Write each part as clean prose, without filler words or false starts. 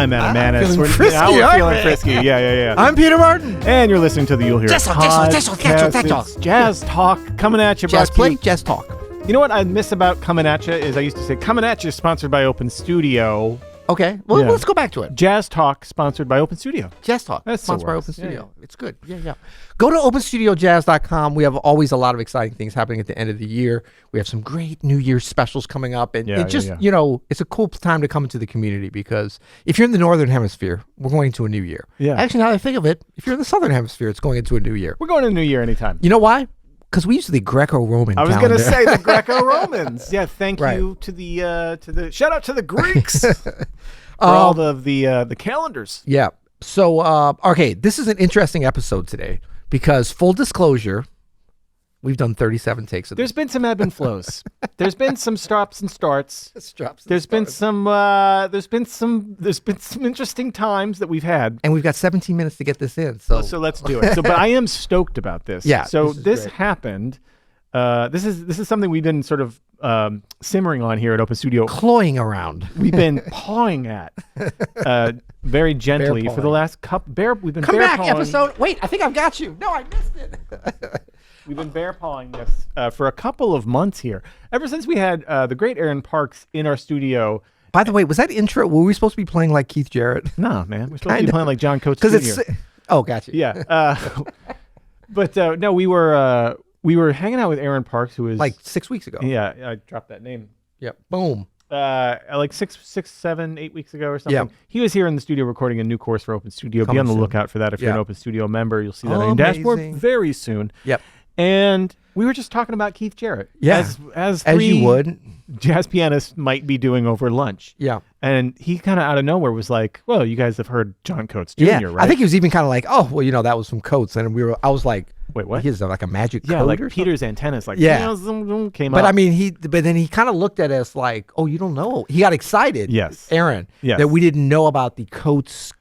I'm Anna Manis. Feeling We're feeling frisky. Yeah. I'm Peter Martin. And you're listening to the You'll Hear Jazz Talk, It's Jazz Talk coming at you. Jazz Play, Jazz Talk. You know what I miss about Coming At You is I used to say Coming At You is sponsored by Open Studio. Okay, well, let's go back to it. Jazz Talk sponsored by Open Studio. Jazz Talk That's sponsored by works. Open Studio. Yeah. It's good. Yeah. Go to openstudiojazz.com. We have always a lot of exciting things happening at the end of the year. We have some great New Year's specials coming up. And you know, it's a cool time to come into the community because if you're in the Northern Hemisphere, we're going into a new year. Yeah. Actually, now that I think of it, if you're in the Southern Hemisphere, it's going into a new year. We're going to the New Year anytime. You know why? Because we use the Greco-Roman calendar. I was going to say the Greco-Romans. Yeah, thank you to the shout out to the Greeks. For all of the calendars. Yeah. So, okay, this is an interesting episode today because full disclosure, we've done 37 takes of this. There's been some ebb and flows. There's been some stops and starts. There's been some interesting times that we've had. And we've got 17 minutes to get this in. So let's do it. But I am stoked about this. Yeah. So this happened. This is something we've been sort of simmering on here at Open Studio. Cloying around. We've been pawing at very gently for the last We've been Come bear back, pawing. episode. Wait, I think I've got you. No, I missed it. We've been bear pawing this for a couple of months here. Ever since we had the great Aaron Parks in our studio. By the way, was that intro? Were we supposed to be playing like Keith Jarrett? Nah, man. We're supposed to be playing like John Coates Jr. Because it's... Oh, gotcha. Yeah. But no, we were hanging out with Aaron Parks, who was... Like 6 weeks ago. Yeah, I dropped that name. Yep. Boom. Like 6, 7, 8 weeks ago or something. Yeah. He was here in the studio recording a new course for Open Studio. Be on the lookout for that. If you're an Open Studio member, you'll see that on your dashboard very soon. Yep. And we were just talking about Keith Jarrett. Yeah. As you would. Jazz pianists might be doing over lunch. Yeah. And he kind of out of nowhere was like, well, you guys have heard John Coates Jr., right? I think he was even kind of like, oh, well, you know, that was from Coates. And I was like, wait, what? He's like a magic code like or Peter's antennas, like, came but up. I mean, but then he kind of looked at us like, oh, you don't know. He got excited. Yes. Aaron. Yes. That we didn't know about the Coates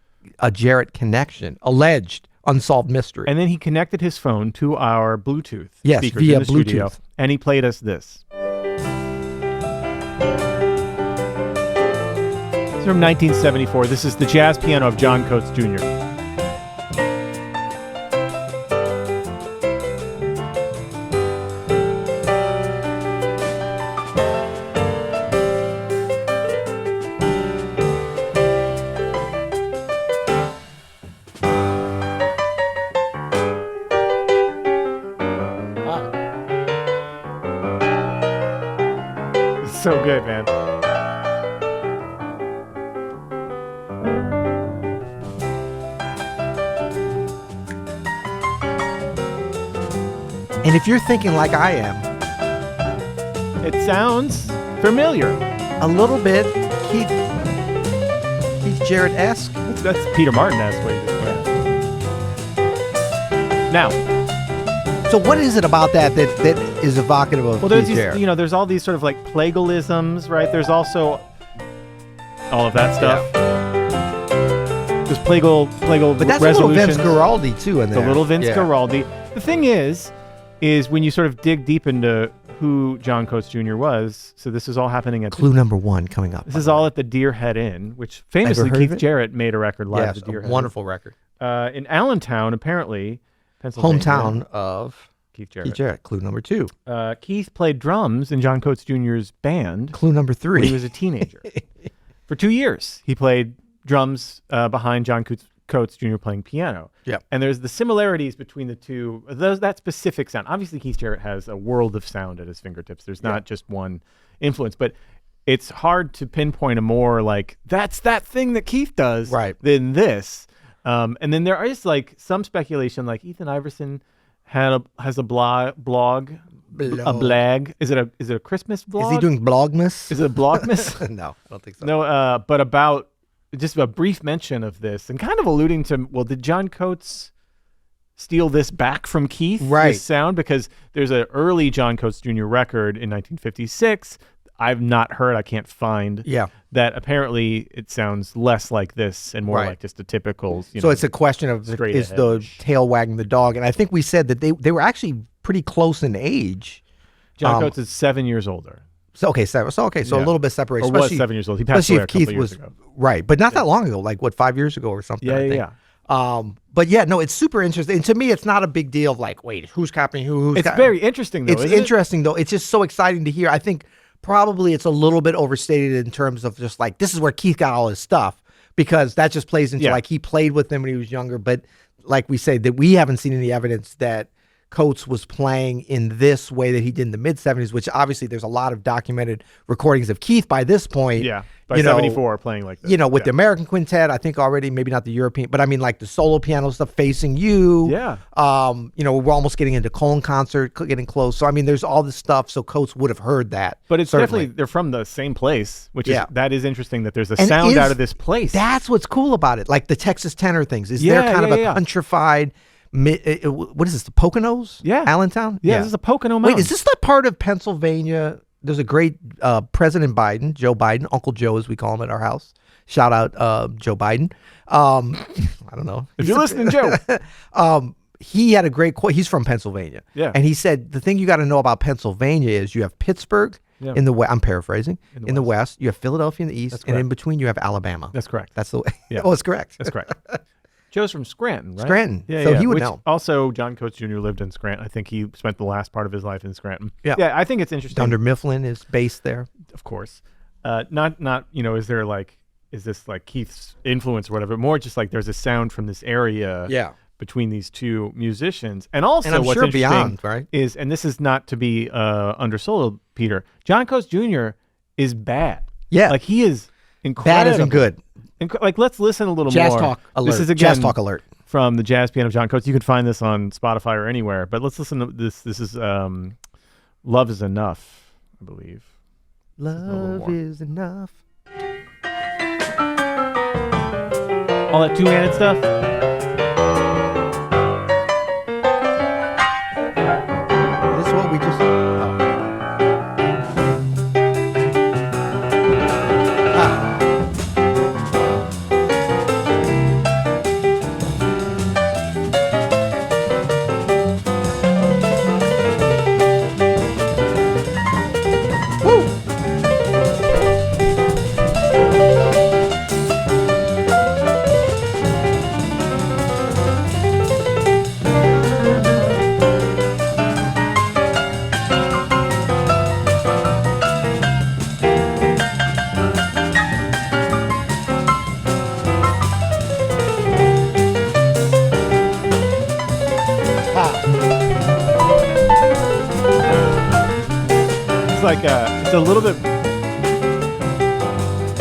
Jarrett connection, alleged unsolved mystery. And then he connected his phone to our Bluetooth speakers via in the studio, Bluetooth. and he played us this. It's from 1974. This is the jazz piano of John Coates Jr. So good, man. And if you're thinking like I am, It sounds familiar. a little bit Keith Jarrett-esque. That's Peter Martin-esque what he just played. Now, So what is it about that is evocative of there's Keith Jarrett? these, there's all these sort of like plagiarisms, right? There's also all of that stuff. There's plagal But that's a little Vince Guaraldi too in there. The little Vince Guaraldi. The thing is when you sort of dig deep into who John Coates Jr. was, so this is all happening at Clue number 1 coming up. This is all at the Deer Head Inn, which famously Keith Jarrett made a record live at the Deer Head. Wonderful record. In Allentown, apparently, Pennsylvania. Hometown of Keith Jarrett. Clue number 2. Keith played drums in John Coates Jr.'s band. Clue number 3. When he was a teenager. For 2 years, he played drums behind John Coates Jr. playing piano. Yep. And there's the similarities between the two, that specific sound. Obviously, Keith Jarrett has a world of sound at his fingertips. There's not just one influence, but it's hard to pinpoint a more like, that's that thing that Keith does than this. And then there is like some speculation, like Ethan Iverson has a blog. A blag. Is it a Christmas blog? Is he doing Blogmas? Is it a Blogmas? No, I don't think so. No, but about just a brief mention of this and kind of alluding to, well, did John Coates steal this back from Keith? This sound? Because there's an early John Coates Jr. record in 1956 I've not heard, I can't find, that apparently it sounds less like this and more like just a typical, So it's a question of is the tail wagging the dog? And I think we said that they were actually pretty close in age. John Coates is 7 years older. So okay, so a little bit separated. Or was 7 years old. He passed away a couple years ago. Right, but not that long ago. Like what, 5 years ago or something? Yeah. But yeah, no, it's super interesting. And to me, it's not a big deal of like, wait, who's copying who? It's very interesting though. It's interesting though. It's just so exciting to hear. I think probably it's a little bit overstated in terms of just like, this is where Keith got all his stuff, because that just plays into like he played with them when he was younger. But like we say, that we haven't seen any evidence that Coates was playing in this way that he did in the mid 70s, which obviously there's a lot of documented recordings of Keith by this point. Yeah. By 74 playing like this. With the American Quintet, I think already, maybe not the European, but I mean like the solo piano stuff, Facing You. Yeah. We're almost getting into Colin concert, getting close. So I mean, there's all this stuff. So Coates would have heard that. But it's certainly. definitely, they're from the same place, which that is interesting that there's a sound out of this place. That's what's cool about it. Like the Texas tenor things. Is there kind of a countrified, what is this, the Poconos? Yeah. Allentown? Yeah, this is a Pocono mountain. Wait, is this the part of Pennsylvania? There's a great President Biden, Joe Biden, Uncle Joe as we call him at our house. Shout out Joe Biden. I don't know. If you're listening, Joe. He had a great quote. He's from Pennsylvania. Yeah. And he said, the thing you got to know about Pennsylvania is you have Pittsburgh in the west. I'm paraphrasing. In the west. You have Philadelphia in the east. And in between you have Alabama. That's correct. That's the way. Yeah. Oh, it's correct. That's correct. Joe's from Scranton, right? Scranton. Yeah, so he would know. Also, John Coates Jr. lived in Scranton. I think he spent the last part of his life in Scranton. Yeah. Yeah, I think it's interesting. Dunder Mifflin is based there. Of course. Not is this like Keith's influence or whatever? More just like there's a sound from this area between these two musicians. And also and I'm what's sure interesting beyond, right? is, and this is not to be undersold, Peter, John Coates Jr. is bad. Yeah. Like he is incredible. Bad isn't good. Like, let's listen a little Jazz more. Talk alert. This is again Jazz Talk alert from the Jazz Piano of John Coates. You can find this on Spotify or anywhere. But let's listen to this. This is "Love Is Enough," I believe. Love is enough. All that two-handed stuff. This is what we just. It's a little bit,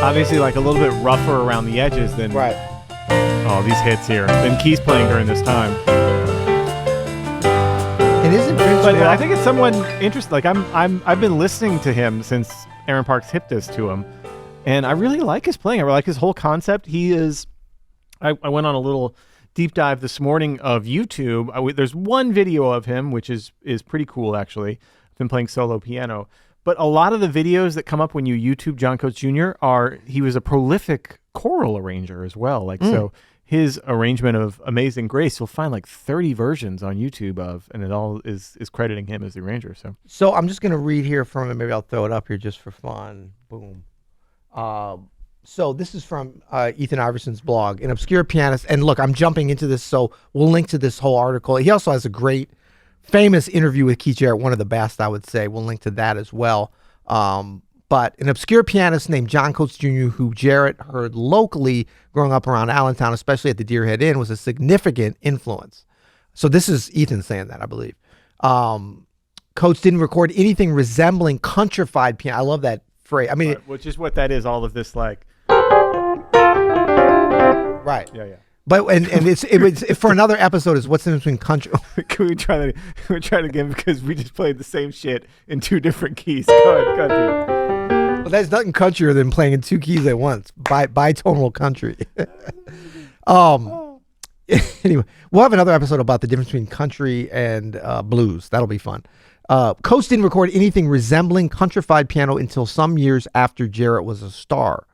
obviously, like a little bit rougher around the edges than these hits here than Keith's playing during this time. It isn't, but I think it's someone interesting. Like I've been listening to him since Aaron Parks hipped this to him, and I really like his playing. I really like his whole concept. He is. I went on a little deep dive this morning of YouTube. There's one video of him which is pretty cool actually. I've been playing solo piano. But a lot of the videos that come up when you YouTube John Coates Jr. he was a prolific choral arranger as well. Like, so his arrangement of Amazing Grace, you'll find like 30 versions on YouTube of, and it all is crediting him as the arranger. So I'm just going to read here from it. Maybe I'll throw it up here just for fun. Boom. So this is from Ethan Iverson's blog, An Obscure Pianist. And look, I'm jumping into this, so we'll link to this whole article. He also has a great famous interview with Keith Jarrett, one of the best, I would say. We'll link to that as well. But an obscure pianist named John Coates Jr., who Jarrett heard locally growing up around Allentown, especially at the Deerhead Inn, was a significant influence. So this is Ethan saying that, I believe. Coates didn't record anything resembling countrified piano. I love that phrase. I mean, which is what that is. All of this, like, right? Yeah. But and it's for another episode is what's in between country. Can we try that? We're trying again because we just played the same shit in two different keys. Go ahead, Peter. Well, there's nothing countrier than playing in two keys at once. Bitonal country. Anyway, we'll have another episode about the difference between country and blues. That'll be fun. Coates didn't record anything resembling countrified piano until some years after Jarrett was a star.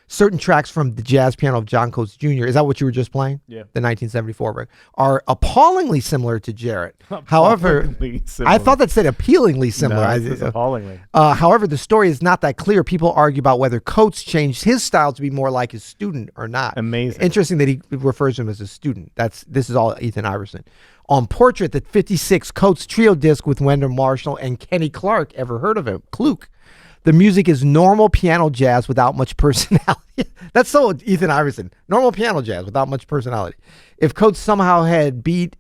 certain tracks from the jazz piano of John Coates Jr. Is that what you were just playing? Yeah. The 1974 record are appallingly similar to Jarrett. However, similar. I thought that said appealingly similar. No, it's appallingly. However, the story is not that clear. People argue about whether Coates changed his style to be more like his student or not. Amazing. Interesting that he refers to him as a student. This is all Ethan Iverson. On Portrait, the 56 Coates trio disc with Wendell Marshall and Kenny Clark. Ever heard of him? Kluk. The music is normal piano jazz without much personality. That's so Ethan Iverson. Normal piano jazz without much personality. If Coates somehow had beat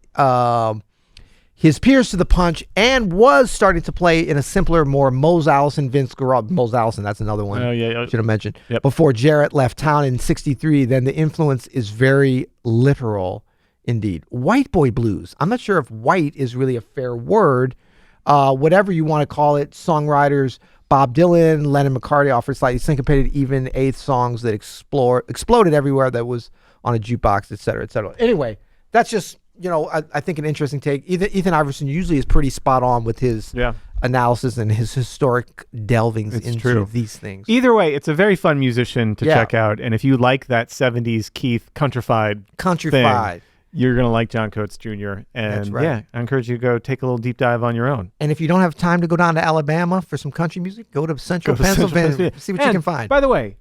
his peers to the punch and was starting to play in a simpler, more Mose Allison, Vince Guaraldi. Mose Allison, that's another one. Oh, yeah. Should have mentioned. Yep. Before Jarrett left town in 63, then the influence is very literal indeed. White boy blues. I'm not sure if white is really a fair word. Whatever you want to call it, songwriters Bob Dylan, Lennon McCartney offered slightly syncopated, even eighth songs that exploded everywhere that was on a jukebox, et cetera, et cetera. Anyway, that's just, I think an interesting take. Ethan Iverson usually is pretty spot on with his analysis and his historic delvings into these things. Either way, it's a very fun musician to check out. And if you like that 70s Keith countrified thing, you're going to like John Coates Jr. And I encourage you to go take a little deep dive on your own. And if you don't have time to go down to Alabama for some country music, go to Central Pennsylvania, see what you can find. By the way,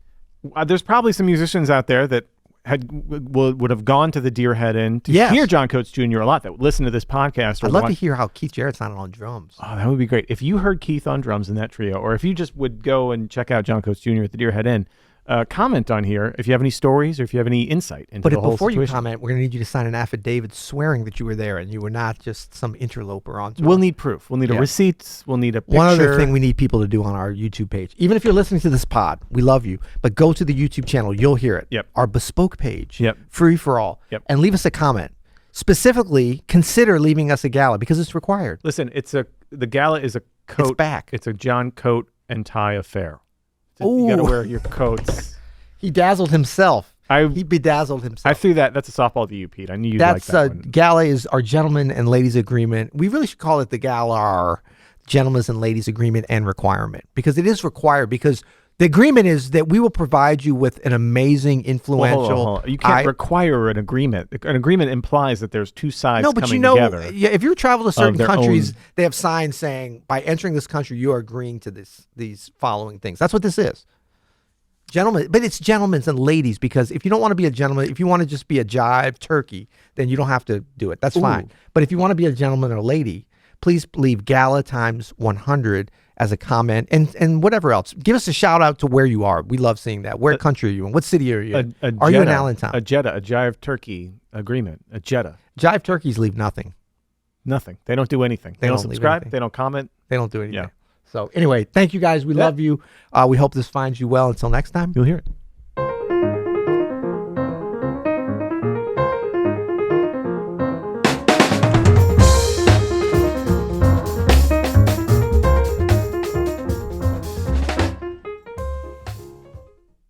there's probably some musicians out there that would have gone to the Deer Head Inn to hear John Coates Jr. a lot, that would listen to this podcast. I'd love to hear how Keith Jarrett sounded on drums. Oh, that would be great. If you heard Keith on drums in that trio, or if you just would go and check out John Coates Jr. at the Deer Head Inn, comment on here if you have any stories or if you have any insight into the whole situation. But before you comment, we're going to need you to sign an affidavit swearing that you were there and you were not just some interloper on tour. We'll need proof. We'll need a receipt. We'll need a picture. One other thing we need people to do on our YouTube page, even if you're listening to this pod, we love you, but go to the YouTube channel. You'll hear it. Yep. Our bespoke page. Yep. Free for all. Yep. And leave us a comment. Specifically, consider leaving us a gala because it's required. Listen, the gala is a coat. It's back. It's a John Coat and tie affair. You got to wear your coats. He dazzled himself. He bedazzled himself. I threw that. That's a softball to you, Pete. I knew you'd like that one. Gala is our gentlemen and ladies agreement. We really should call it the gala, our gentlemen's and ladies agreement and requirement, because it is required. Because the agreement is that we will provide you with an amazing, influential. Hold on. You can't require an agreement. An agreement implies that there's two sides coming together. If you travel to certain countries, they have signs saying, by entering this country, you are agreeing to these following things. That's what this is. Gentlemen, but it's gentlemen's and ladies, because if you don't want to be a gentleman, if you want to just be a jive turkey, then you don't have to do it. That's fine. But if you want to be a gentleman or a lady, please leave GALA times 100 as a comment and whatever else. Give us a shout out to where you are. We love seeing that. Where country are you in? What city are you in? Are you in Allentown? A jive turkey agreement. A Jeddah. Jive turkeys leave nothing. Nothing. They don't do anything. They don't subscribe. They don't comment. They don't do anything. Yeah. So anyway, thank you guys. We love you. We hope this finds you well. Until next time, you'll hear it.